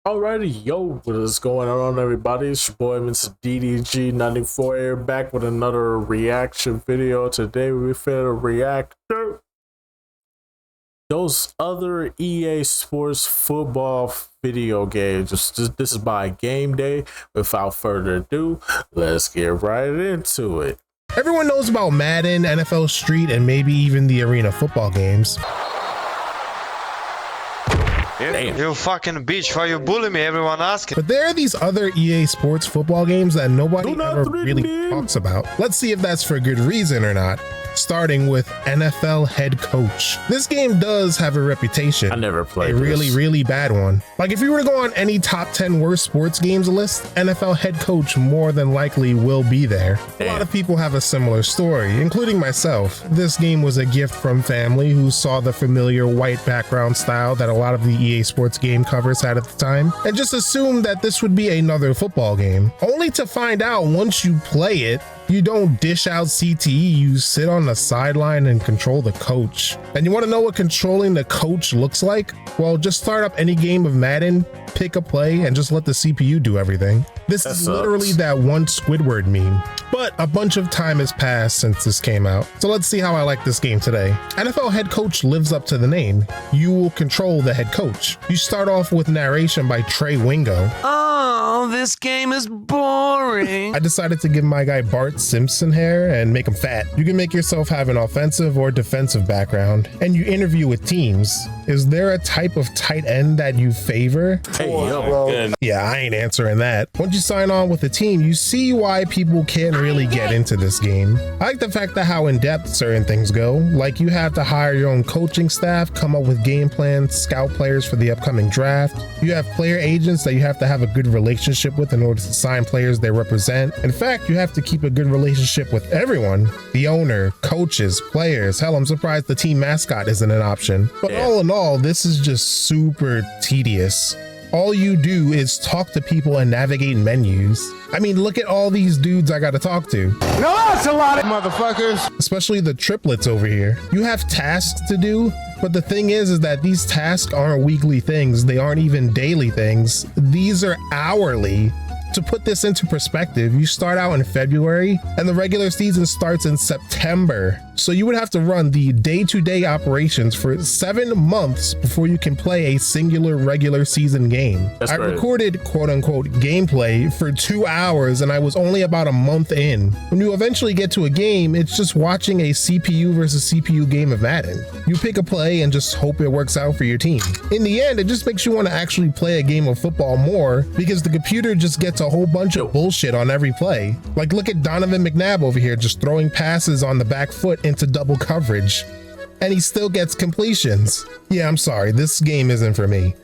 Alrighty, yo, what is going on, everybody? It's your boy, Mr. DDG94 here, back with another reaction video. Today, we finna react to those other EA Sports football video games. This is my game day. Without further ado, let's get right into it. Everyone knows about Madden, NFL Street, and maybe even the arena football games. Damn. You fucking bitch, why you bully me? Everyone asking. But there are these other EA Sports football games that nobody ever really talks about. Let's see if that's for good reason or not. Starting with NFL Head Coach. This game does have a reputation. I never played a really bad one. Like if you were to go on any top 10 worst sports games list, NFL Head Coach more than likely will be there. Damn. A lot of people have a similar story, including myself. This game was a gift from family who saw the familiar white background style that a lot of the EA Sports game covers had at the time, and just assumed that this would be another football game, only to find out once you play it, you don't dish out CTE, you sit on the sideline and control the coach. And you want to know what controlling the coach looks like? Well, just start up any game of Madden, pick a play, and just let the CPU do everything. This is literally that one Squidward meme. But a bunch of time has passed since this came out, so let's see how I like this game today. NFL Head Coach lives up to the name. You will control the head coach. You start off with narration by Trey Wingo. Oh, this game is boring. I decided to give my guy Bart Simpson hair and make him fat. You can make yourself have an offensive or defensive background, and you interview with teams. Is there a type of tight end that you favor? Hey, yo. Yeah, I ain't answering that. Once you sign on with the team, you see why people can't really get into this game. I like the fact that how in-depth certain things go. Like you have to hire your own coaching staff, come up with game plans, scout players for the upcoming draft. You have player agents that you have to have a good relationship with in order to sign players they represent. In fact, you have to keep a good relationship with everyone. The owner, coaches, players. Hell, I'm surprised the team mascot isn't an option. But all in all, this is just super tedious. All you do is talk to people and navigate menus. I mean, look at all these dudes I gotta talk to. No, that's a lot of motherfuckers. Especially the triplets over here. You have tasks to do, but the thing is that these tasks aren't weekly things. They aren't even daily things. These are hourly. To put this into perspective, you start out in February and the regular season starts in September. So you would have to run the day-to-day operations for 7 months before you can play a singular regular season game. I recorded quote-unquote gameplay for 2 hours and I was only about a month in. When you eventually get to a game, it's just watching a CPU versus CPU game of Madden. You pick a play and just hope it works out for your team. In the end, it just makes you want to actually play a game of football more because the computer just gets a whole bunch of bullshit on every play. Like look at Donovan McNabb over here just throwing passes on the back foot into double coverage, and he still gets completions. Yeah, I'm sorry, this game isn't for me.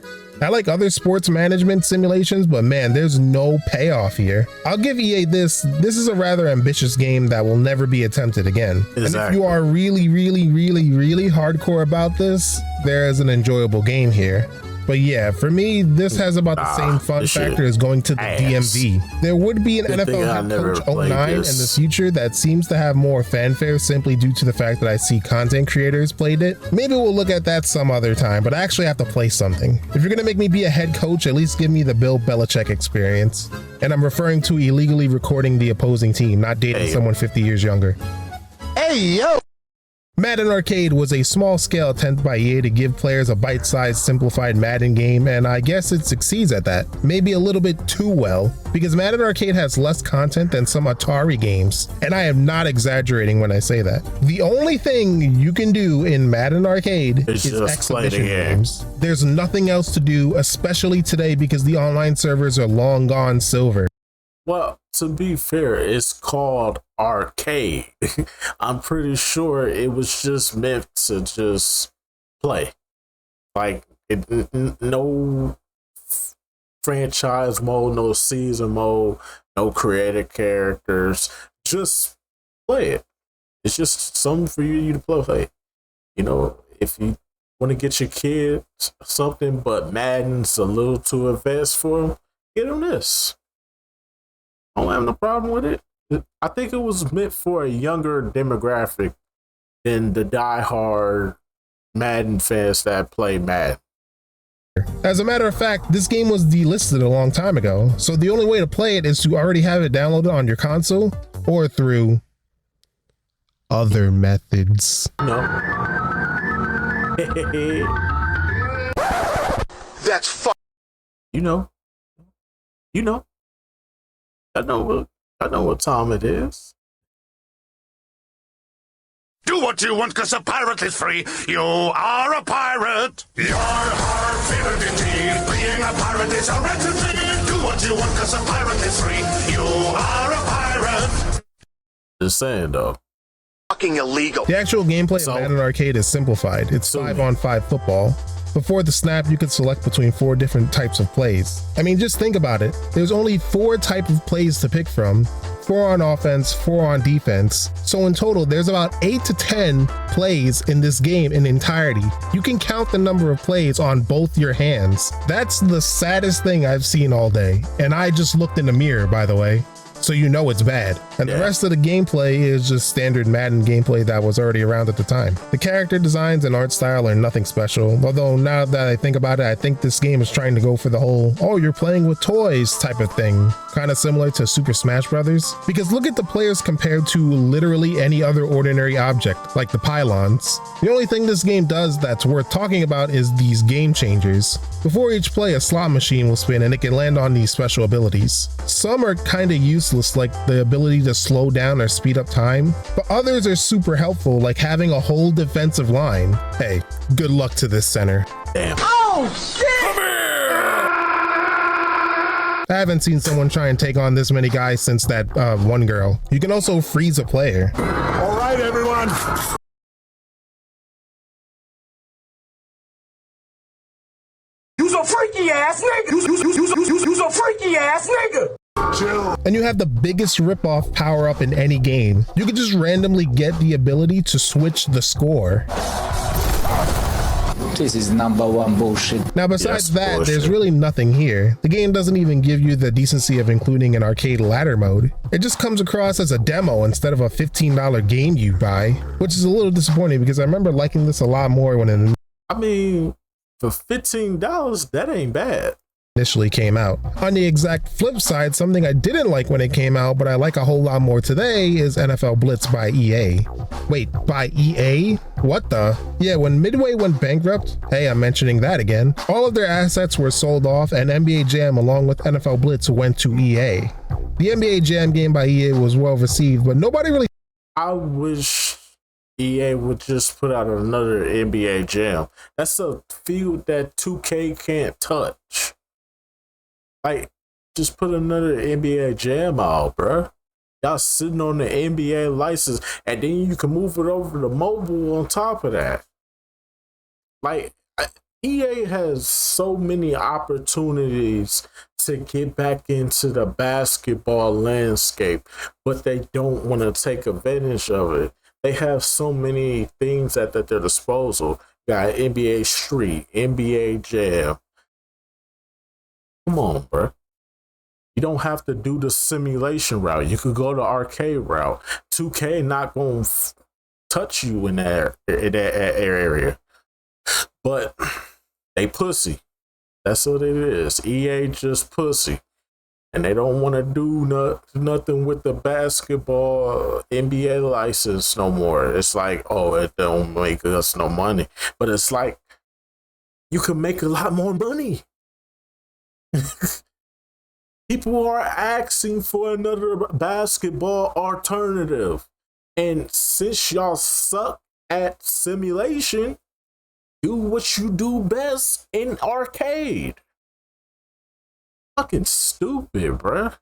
I like other sports management simulations, but man, there's no payoff here. I'll give EA this is a rather ambitious game that will never be attempted again. Exactly. And if you are really hardcore about this, there is an enjoyable game here. But yeah, for me, this has about the same fun factor as going to the DMV. There would be an NFL Head Coach 09 in the future that seems to have more fanfare simply due to the fact that I see content creators played it. Maybe we'll look at that some other time, but I actually have to play something. If you're gonna make me be a head coach, at least give me the Bill Belichick experience. And I'm referring to illegally recording the opposing team, not dating someone 50 years younger. Hey, yo! Madden Arcade was a small-scale attempt by EA to give players a bite-sized, simplified Madden game, and I guess it succeeds at that. Maybe a little bit too well, because Madden Arcade has less content than some Atari games, and I am not exaggerating when I say that. The only thing you can do in Madden Arcade is exhibition games. There's nothing else to do, especially today because the online servers are long gone silver. Well, to be fair, it's called arcade. I'm pretty sure it was just meant to just play. Like, no franchise mode, no season mode, no creative characters. Just play it. It's just something for you to play. You know, if you want to get your kids something, but Madden's a little too advanced for them, get them this. I don't have no problem with it. I think it was meant for a younger demographic than the diehard Madden fans that play Madden. As a matter of fact, this game was delisted a long time ago, so the only way to play it is to already have it downloaded on your console or through other methods. No. That's fuck. You know. I know what time it is. Do what you want, cause a pirate is free. You are a pirate. Your heart favorite indeed. Being a pirate is a recipe. Do what you want, cause a pirate is free. You are a pirate. Just saying though. Fucking illegal. The actual gameplay So- of Madden Arcade is simplified. It's 5-on-5 football. Before the snap, you could select between 4 different types of plays. I mean, just think about it. There's only 4 types of plays to pick from. 4 on offense, 4 on defense. So in total, there's about 8 to 10 plays in this game in entirety. You can count the number of plays on both your hands. That's the saddest thing I've seen all day. And I just looked in the mirror, by the way. So you know it's bad. And the rest of the gameplay is just standard Madden gameplay that was already around at the time. The character designs and art style are nothing special, although now that I think about it, I think this game is trying to go for the whole, oh, you're playing with toys type of thing, kind of similar to Super Smash Brothers. Because look at the players compared to literally any other ordinary object, like the pylons. The only thing this game does that's worth talking about is these game changers. Before each play, a slot machine will spin and it can land on these special abilities. Some are kind of useless, like the ability to slow down or speed up time, but others are super helpful, like having a whole defensive line. Hey, good luck to this center. Damn. Oh shit! I haven't seen someone try and take on this many guys since that one girl. You can also freeze a player. All right, everyone. You's a freaky ass nigga. You's a freaky ass nigga. Chill. And you have the biggest ripoff power up in any game. You can just randomly get the ability to switch the score. This is #1 bullshit. Now, besides Yes, that, bullshit. there's really nothing here. The game doesn't even give you the decency of including an arcade ladder mode. It just comes across as a demo instead of a $15 game you buy, which is a little disappointing because I remember liking this a lot more when it I mean, for $15, that ain't bad. initially came out. On the exact flip side, something I didn't like when it came out, but I like a whole lot more today, is NFL Blitz by EA. Wait, by EA? What the? Yeah, when Midway went bankrupt, hey, I'm mentioning that again, all of their assets were sold off and NBA Jam along with NFL Blitz went to EA. The NBA Jam game by EA was well received, but nobody really I wish EA would just put out another NBA Jam. That's a field that 2K can't touch. Like, just put another NBA Jam out, bruh. Y'all sitting on the NBA license, and then you can move it over to mobile on top of that. Like, EA has so many opportunities to get back into the basketball landscape, but they don't want to take advantage of it. They have so many things at their disposal. Got NBA Street, NBA Jam. Come on, bro. You don't have to do the simulation route. You could go the arcade route. 2K not going to touch you in that area. But they pussy. That's what it is. EA just pussy. And they don't want to do nothing with the basketball NBA license no more. It's like, oh, it don't make us no money. But it's like, you can make a lot more money. People are asking for another basketball alternative. And since y'all suck at simulation, do what you do best in arcade. Fucking stupid, bruh.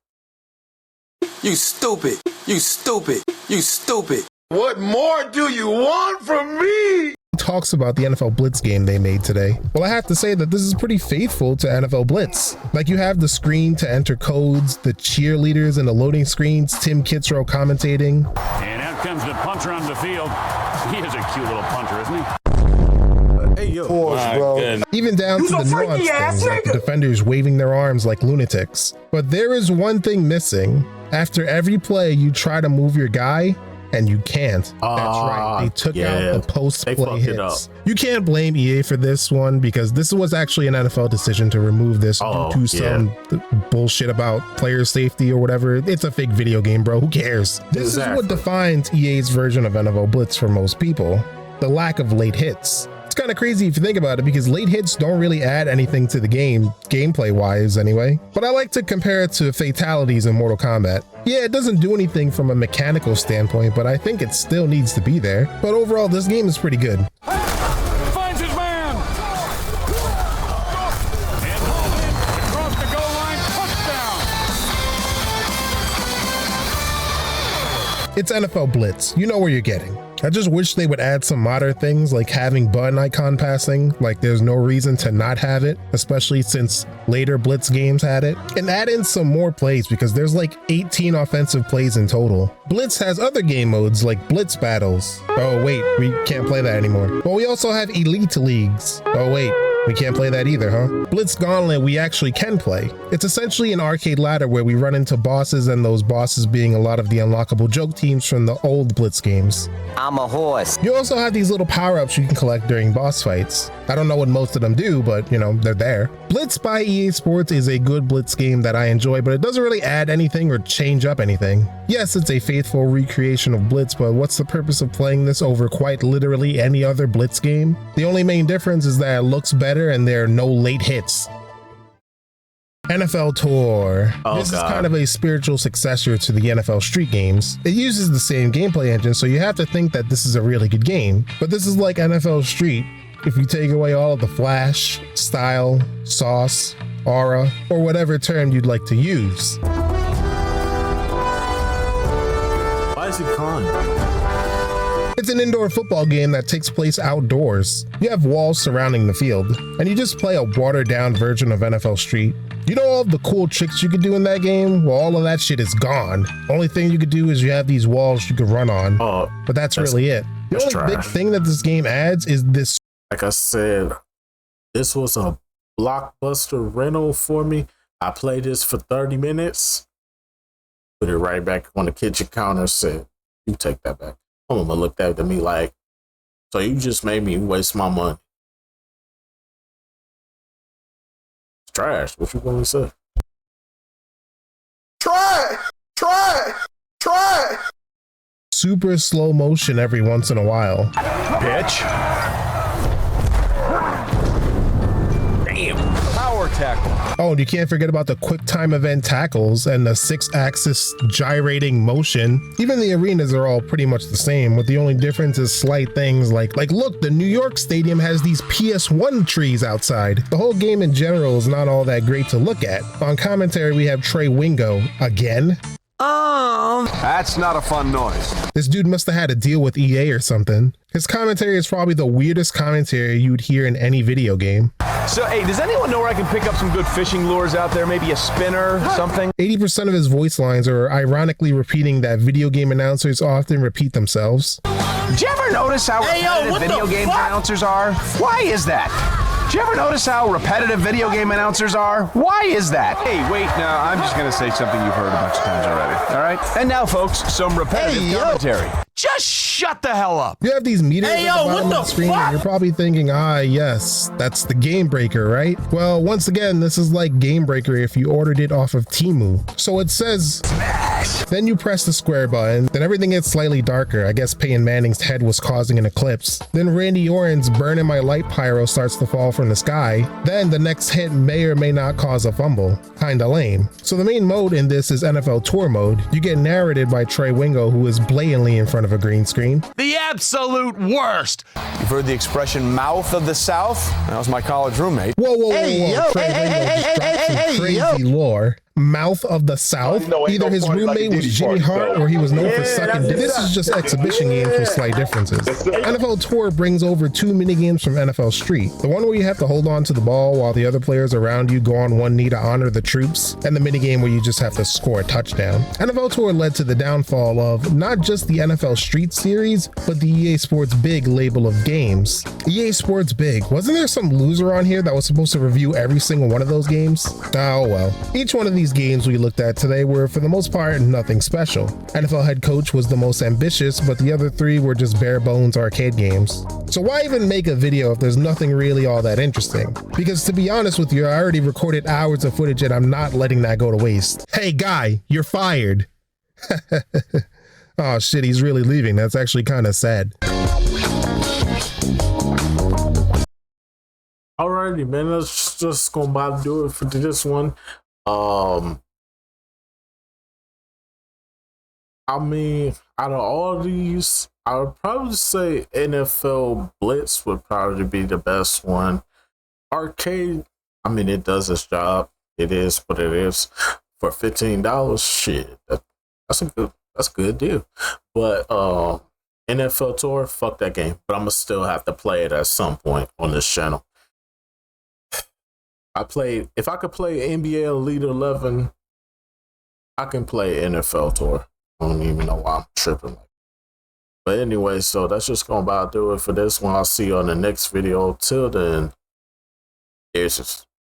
You stupid. You stupid. You stupid. What more do you want from me? talks about the NFL Blitz game they made today. Well, I have to say that this is pretty faithful to NFL Blitz. Like, you have the screen to enter codes, the cheerleaders and the loading screens, Tim Kitzrow commentating. And out comes the punter on the field. He is a cute little punter, isn't he? Hey, yo. Bro. Even down to the nuance things, like the defenders waving their arms like lunatics. But there is one thing missing. After every play, you try to move your guy, and you can't. That's right. They took out the post-play hits. You can't blame EA for this one because this was actually an NFL decision to remove this due to some bullshit about player safety or whatever. It's a fake video game, bro. Who cares? This is what defines EA's version of NFL Blitz for most people. The lack of late hits. It's kind of crazy if you think about it because late hits don't really add anything to the game, gameplay wise anyway. But I like to compare it to fatalities in Mortal Kombat. Yeah, it doesn't do anything from a mechanical standpoint, but I think it still needs to be there. But overall, this game is pretty good. Finds his man. And hauled it across the goal line. Touchdown. It's NFL Blitz. You know where you're getting. I just wish they would add some modern things like having button icon passing, like there's no reason to not have it, especially since later Blitz games had it, and add in some more plays because there's like 18 offensive plays in total. Blitz has other game modes like Blitz Battles. Oh wait, we can't play that anymore. But we also have Elite Leagues. Oh wait, we can't play that either, huh? Blitz Gauntlet we actually can play. It's essentially an arcade ladder where we run into bosses, and those bosses being a lot of the unlockable joke teams from the old Blitz games. I'm a horse. You also have these little power-ups you can collect during boss fights. I don't know what most of them do, but you know, they're there. Blitz by EA Sports is a good Blitz game that I enjoy, but it doesn't really add anything or change up anything. Yes, it's a faithful recreation of Blitz, but what's the purpose of playing this over quite literally any other Blitz game? The only main difference is that it looks better and there are no late hits. NFL Tour. This is kind of a spiritual successor to the NFL Street games. It uses the same gameplay engine, so you have to think that this is a really good game. But this is like NFL Street if you take away all of the flash, style, sauce, aura, or whatever term you'd like to use. Why is he calling? It's an indoor football game that takes place outdoors. You have walls surrounding the field, and you just play a watered-down version of NFL Street. You know all the cool tricks you could do in that game? Well, all of that shit is gone. Only thing you could do is you have these walls you could run on, but that's really it. The only big thing that this game adds is this. Like I said, this was a Blockbuster rental for me. I played this for 30 minutes, put it right back on the kitchen counter, said, you take that back. My mama looked at me like, so you just made me waste my money. It's trash. What you gonna say? Try it. Super slow motion every once in a while. Bitch. Damn. Power tackle. Oh, and you can't forget about the quick time event tackles and the 6-axis gyrating motion. Even the arenas are all pretty much the same, with the only difference is slight things like look, the New York Stadium has these PS1 trees outside. The whole game in general is not all that great to look at. On commentary, we have Trey Wingo again. That's not a fun noise. This dude must have had a deal with EA or something. His commentary is probably the weirdest commentary you'd hear in any video game. So, hey, does anyone know where I can pick up some good fishing lures out there? Maybe a spinner, something? 80% of his voice lines are ironically repeating that video game announcers often repeat themselves. Did you ever notice how repetitive video game announcers are? Why is that? Did you ever notice how repetitive video game announcers are? Why is that? Hey, wait, now I'm just gonna say something you've heard a bunch of times already, all right? And now, folks, some repetitive commentary. Just shut the hell up. You have these meters at the bottom of the screen, and you're probably thinking, yes, that's the Game Breaker, right? Well, once again, this is like Game Breaker if you ordered it off of Temu. So it says smash. Then you press the square button, then everything gets slightly darker. I guess Peyton Manning's head was causing an eclipse. Then Randy Orton's Burning My Light pyro starts to fall from the sky. Then the next hit may or may not cause a fumble. Kinda lame. So the main mode in this is NFL Tour mode. You get narrated by Trey Wingo, who is blatantly in front of a green screen. The absolute worst. You've heard the expression mouth of the South? That was my college roommate. Whoa. Trey Wingo just dropped some crazy lore. Mouth of the South? Either his roommate was Jimmy Hart or he was known for sucking dick. This is just exhibition games with slight differences. NFL Tour brings over 2 minigames from NFL Street. The one where you have to hold on to the ball while the other players around you go on one knee to honor the troops, and the minigame where you just have to score a touchdown. NFL Tour led to the downfall of not just the NFL Street series, but with the EA Sports Big label of games. EA Sports Big, wasn't there some loser on here that was supposed to review every single one of those games? Oh well. Each one of these games we looked at today were for the most part nothing special. NFL Head Coach was the most ambitious, but the other three were just bare bones arcade games. So why even make a video if there's nothing really all that interesting? Because to be honest with you, I already recorded hours of footage and I'm not letting that go to waste. Hey guy, you're fired. Oh shit, he's really leaving. That's actually kind of sad. Alrighty, man. Let's just go about to do it for this one. I mean, out of all these, I would probably say NFL Blitz would probably be the best one. Arcade, I mean, it does its job. It is what it is. For $15, shit, that's a good deal. But NFL Tour, fuck that game. But I'm gonna still have to play it at some point on this channel. If I could play NBA Elite 11, I can play NFL Tour. I don't even know why I'm tripping. But anyway, so that's just gonna about do it for this one. I'll see you on the next video. Till then, deuces.